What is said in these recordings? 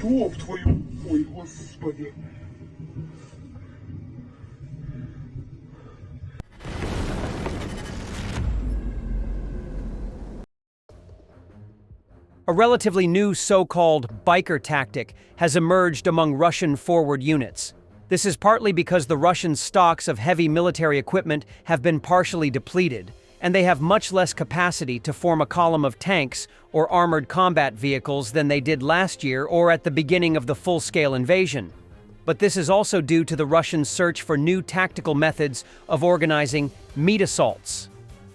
Ёб твою... Ой, господи. A relatively new so-called biker tactic has emerged among Russian forward units. This is partly because the Russian stocks of heavy military equipment have been partially depleted, and they have much less capacity to form a column of tanks or armored combat vehicles than they did last year or at the beginning of the full-scale invasion. But this is also due to the Russians' search for new tactical methods of organizing meat assaults.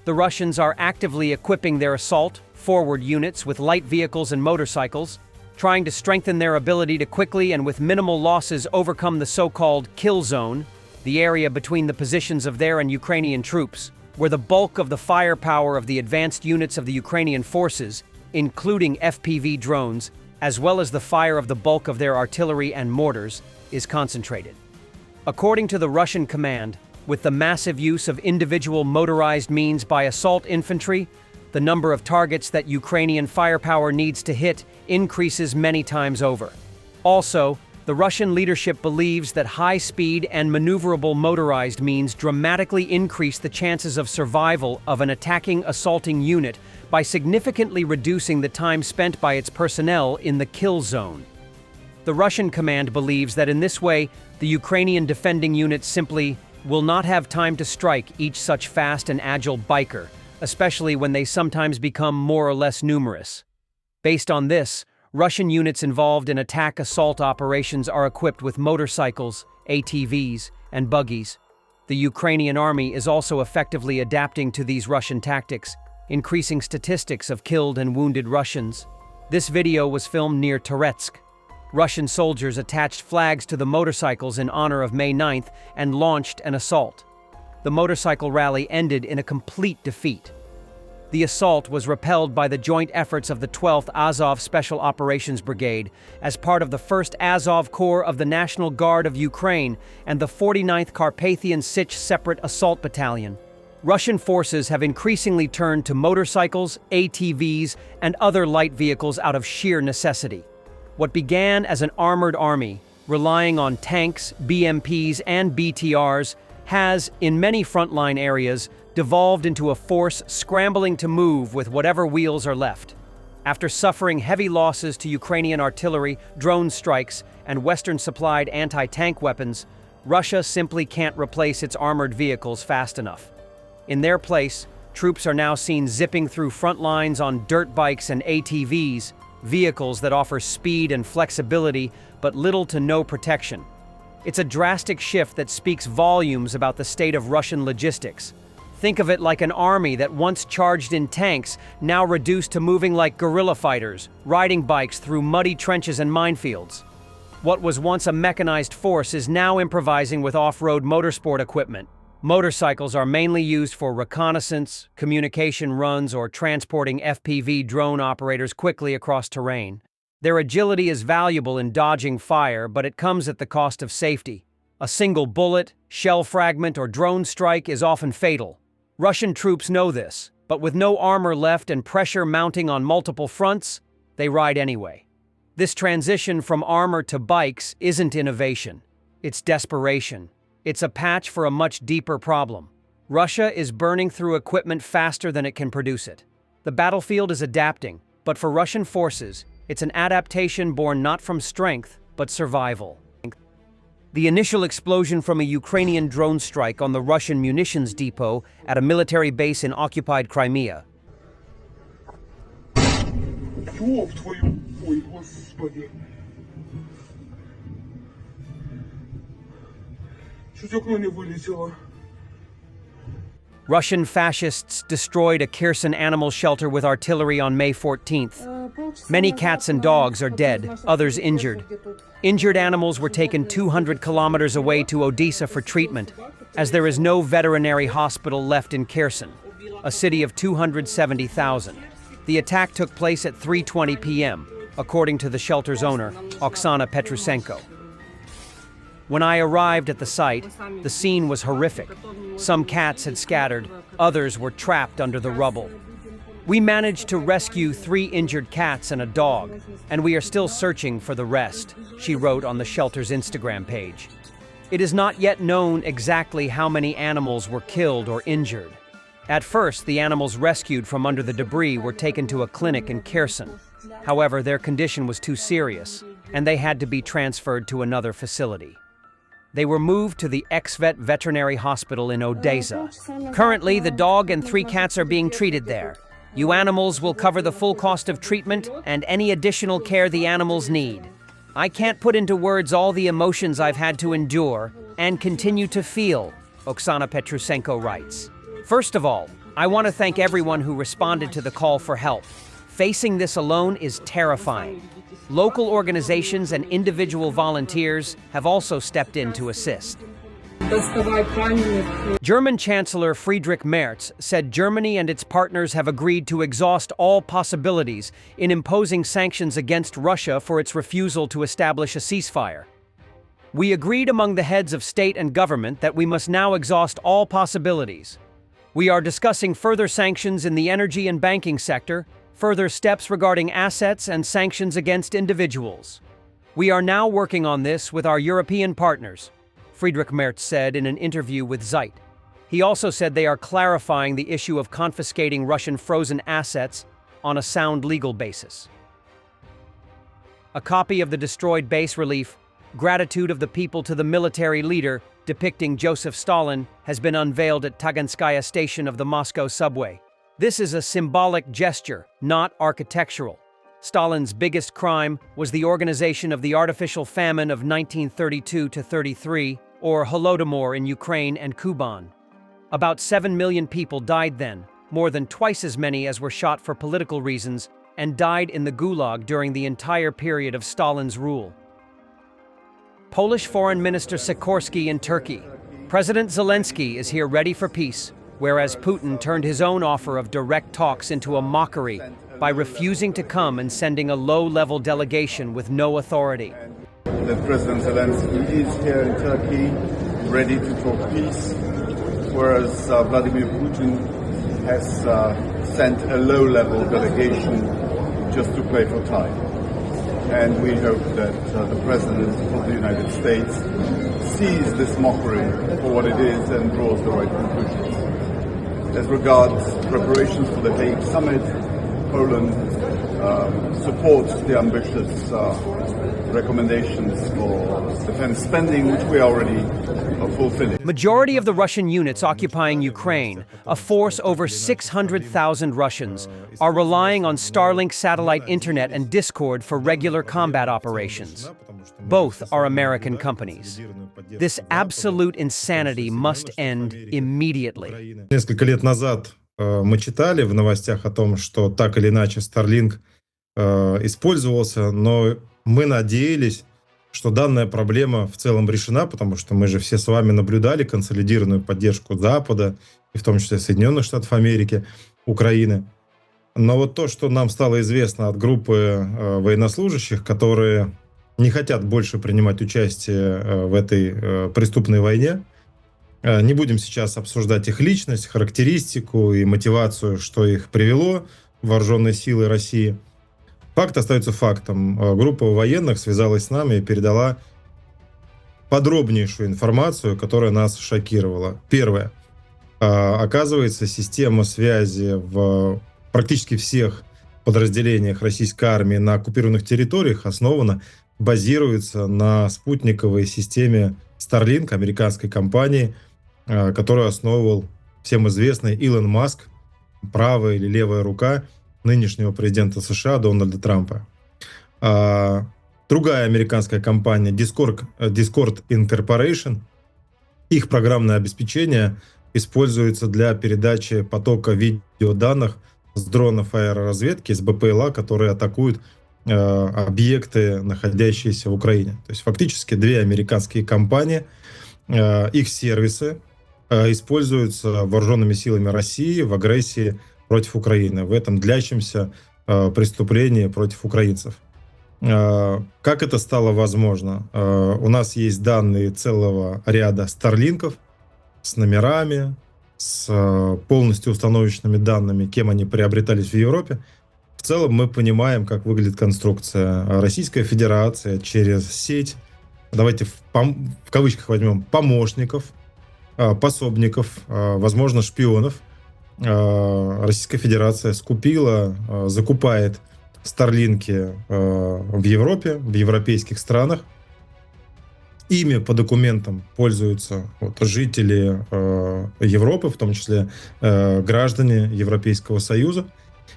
The Russians are actively equipping their assault forward units with light vehicles and motorcycles, trying to strengthen their ability to quickly and with minimal losses overcome the so-called kill zone, the area between the positions of their and Ukrainian troops, where the bulk of the firepower of the advanced units of the Ukrainian forces, including FPV drones, as well as the fire of the bulk of their artillery and mortars, is concentrated. According to the Russian command, with the massive use of individual motorized means by assault infantry, the number of targets that Ukrainian firepower needs to hit increases many times over. Also, the Russian leadership believes that high-speed and maneuverable motorized means dramatically increase the chances of survival of an attacking assaulting unit by significantly reducing the time spent by its personnel in the kill zone. The Russian command believes that in this way, the Ukrainian defending units simply will not have time to strike each such fast and agile biker, especially when they sometimes become more or less numerous. Based on this, Russian units involved in attack assault operations are equipped with motorcycles, ATVs, and buggies. The Ukrainian army is also effectively adapting to these Russian tactics, increasing statistics of killed and wounded Russians. This video was filmed near Toretsk. Russian soldiers attached flags to the motorcycles in honor of May 9th and launched an assault. The motorcycle rally ended in a complete defeat. The assault was repelled by the joint efforts of the 12th Azov Special Operations Brigade as part of the 1st Azov Corps of the National Guard of Ukraine and the 49th Carpathian Sich Separate Assault Battalion. Russian forces have increasingly turned to motorcycles, ATVs, and other light vehicles out of sheer necessity. What began as an armored army, relying on tanks, BMPs, and BTRs, has, in many frontline areas, devolved into a force scrambling to move with whatever wheels are left. After suffering heavy losses to Ukrainian artillery, drone strikes, and Western-supplied anti-tank weapons, Russia simply can't replace its armored vehicles fast enough. In their place, troops are now seen zipping through front lines on dirt bikes and ATVs, vehicles that offer speed and flexibility but little to no protection. It's a drastic shift that speaks volumes about the state of Russian logistics. Think of it like an army that once charged in tanks, now reduced to moving like guerrilla fighters, riding bikes through muddy trenches and minefields. What was once a mechanized force is now improvising with off-road motorsport equipment. Motorcycles are mainly used for reconnaissance, communication runs, or transporting FPV drone operators quickly across terrain. Their agility is valuable in dodging fire, but it comes at the cost of safety. A single bullet, shell fragment, or drone strike is often fatal. Russian troops know this, but with no armor left and pressure mounting on multiple fronts, they ride anyway. This transition from armor to bikes isn't innovation. It's desperation. It's a patch for a much deeper problem. Russia is burning through equipment faster than it can produce it. The battlefield is adapting, but for Russian forces, it's an adaptation born not from strength, but survival. The initial explosion from a Ukrainian drone strike on the Russian munitions depot at a military base in occupied Crimea. Ёб твою... Ой, господи. Чуть окно не вылетело. Russian fascists destroyed a Kherson animal shelter with artillery on May 14th. Many cats and dogs are dead, others injured. Injured animals were taken 200 kilometers away to Odessa for treatment, as there is no veterinary hospital left in Kherson, a city of 270,000. The attack took place at 3:20 p.m., according to the shelter's owner, Oksana Petrusenko. When I arrived at the site, the scene was horrific. Some cats had scattered, others were trapped under the rubble. We managed to rescue 3 injured cats and a dog, and we are still searching for the rest, she wrote on the shelter's Instagram page. It is not yet known exactly how many animals were killed or injured. At first, the animals rescued from under the debris were taken to a clinic in Kherson. However, their condition was too serious, and they had to be transferred to another facility. They were moved to the ex-vet veterinary hospital in Odessa. Currently, the dog and 3 cats are being treated there. You animals will cover the full cost of treatment and any additional care the animals need. I can't put into words all the emotions I've had to endure and continue to feel, Oksana Petrusenko writes. First of all, I want to thank everyone who responded to the call for help. Facing this alone is terrifying. Local organizations and individual volunteers have also stepped in to assist. German Chancellor Friedrich Merz said Germany and its partners have agreed to exhaust all possibilities in imposing sanctions against Russia for its refusal to establish a ceasefire. We agreed among the heads of state and government that we must now exhaust all possibilities. We are discussing further sanctions in the energy and banking sector, further steps regarding assets and sanctions against individuals. We are now working on this with our European partners, Friedrich Merz said in an interview with Zeit. He also said they are clarifying the issue of confiscating Russian frozen assets on a sound legal basis. A copy of the destroyed bas relief, Gratitude of the People to the Military Leader, depicting Joseph Stalin, has been unveiled at Taganskaya station of the Moscow subway. This is a symbolic gesture, not architectural. Stalin's biggest crime was the organization of the artificial famine of 1932-33, or Holodomor in Ukraine and Kuban. About 7 million people died then, more than twice as many as were shot for political reasons, and died in the Gulag during the entire period of Stalin's rule. Polish Foreign Minister Sikorski in Turkey. President Zelensky is here ready for peace, whereas Putin turned his own offer of direct talks into a mockery by refusing to come and sending a low-level delegation with no authority. That President Zelensky is here in Turkey, ready to talk peace, whereas Vladimir Putin has sent a low-level delegation just to play for time. And we hope that the President of the United States sees this mockery for what it is and draws the right conclusions. As regards preparations for the Hague Summit, Poland supports the ambitious recommendations for defense spending, which we are already fulfilling. Majority of the Russian units occupying Ukraine, a force over 600,000 Russians, are relying on Starlink satellite internet and Discord for regular combat operations. Both are American companies. This absolute insanity must end immediately. Несколько лет назад мы читали в новостях о том, что так или иначе Starlink использовался, но мы надеялись, что данная проблема в целом решена, потому что мы же все с вами наблюдали консолидированную поддержку Запада, и в том числе Соединенных Штатов Америки, Украины. Но вот то, что нам стало известно от группы военнослужащих, которые не хотят больше принимать участие в этой преступной войне, не будем сейчас обсуждать их личность, характеристику и мотивацию, что их привело в вооруженные силы России. Факт остается фактом. Группа военных связалась с нами и передала подробнейшую информацию, которая нас шокировала. Первое. Оказывается, система связи в практически всех подразделениях российской армии на оккупированных территориях основана, базируется на спутниковой системе Starlink американской компании, которую основывал всем известный Илон Маск, правая или левая рука нынешнего президента США Дональда Трампа. Другая американская компания Discord Incorporation, их программное обеспечение используется для передачи потока видеоданных с дронов аэроразведки, с БПЛА, которые атакуют объекты, находящиеся в Украине. То есть фактически две американские компании, их сервисы используются вооруженными силами России в агрессии против Украины, в этом длящемся преступлении против украинцев. Как это стало возможно? У нас есть данные целого ряда старлинков с номерами, с полностью установочными данными, кем они приобретались в Европе, в целом мы понимаем, как выглядит конструкция. Российская Федерация через сеть, давайте в кавычках возьмем, помощников, пособников, возможно, шпионов, Российская Федерация скупила, закупает старлинки в Европе, в европейских странах. Ими по документам пользуются жители Европы, в том числе граждане Европейского Союза.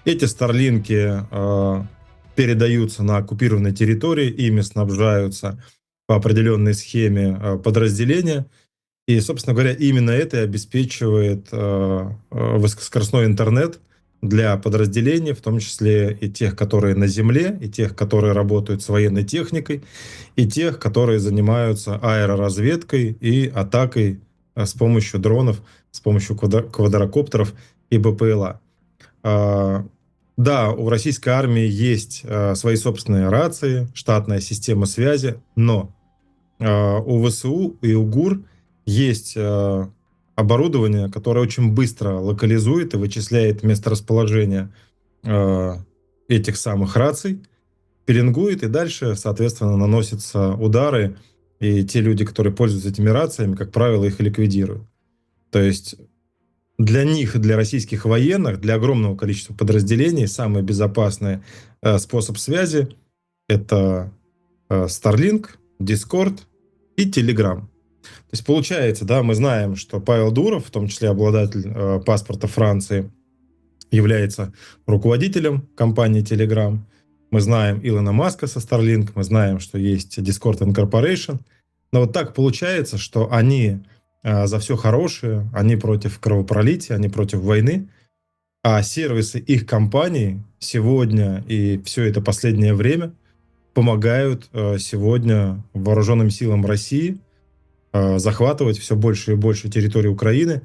Эти старлинки передаются на оккупированной территории, ими снабжаются по определенной схеме подразделения. И, собственно говоря, именно это и обеспечивает высокоскоростной интернет для подразделений, в том числе и тех, которые на земле, и тех, которые работают с военной техникой, и тех, которые занимаются аэроразведкой и атакой с помощью дронов, с помощью квадрокоптеров и БПЛА. Да, у российской армии есть свои собственные рации, штатная система связи, но у ВСУ и у ГУР есть оборудование, которое очень быстро локализует и вычисляет месторасположение этих самых раций, пеленгует, и дальше, соответственно, наносятся удары, и те люди, которые пользуются этими рациями, как правило, их ликвидируют. То есть для них, для российских военных, для огромного количества подразделений самый безопасный способ связи — это Starlink, Discord и Telegram. То есть получается, да, мы знаем, что Павел Дуров, в том числе обладатель паспорта Франции, является руководителем компании Telegram. Мы знаем Илона Маска со Starlink, мы знаем, что есть Discord Incorporation. Но вот так получается, что они за все хорошее, они против кровопролития, они против войны, а сервисы их компаний сегодня и все это последнее время помогают сегодня вооруженным силам России захватывать все больше и больше территории Украины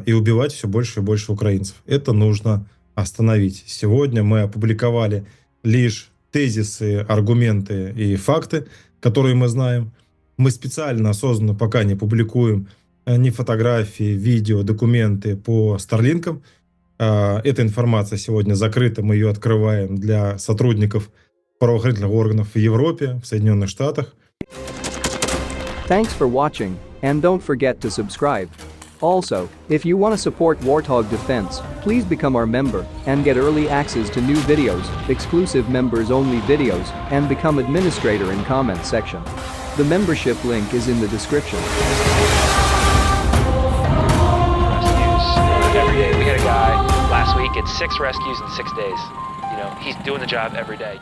и убивать все больше и больше украинцев. Это нужно остановить. Сегодня мы опубликовали лишь тезисы, аргументы и факты, которые мы знаем. Мы специально, осознанно пока не публикуем ни фотографии, видео, документы по Старлинкам. Эта информация сегодня закрыта, мы ее открываем для сотрудников правоохранительных органов в Европе, в Соединенных Штатах. Thanks for watching, and don't forget to subscribe. Also, if you want to support Warthog Defense, please become our member and get early access to new videos, exclusive members-only videos, and become administrator in comment section. The membership link is in the description. Rescues every day. We had a guy last week at 6 rescues in 6 days. You know, he's doing the job every day.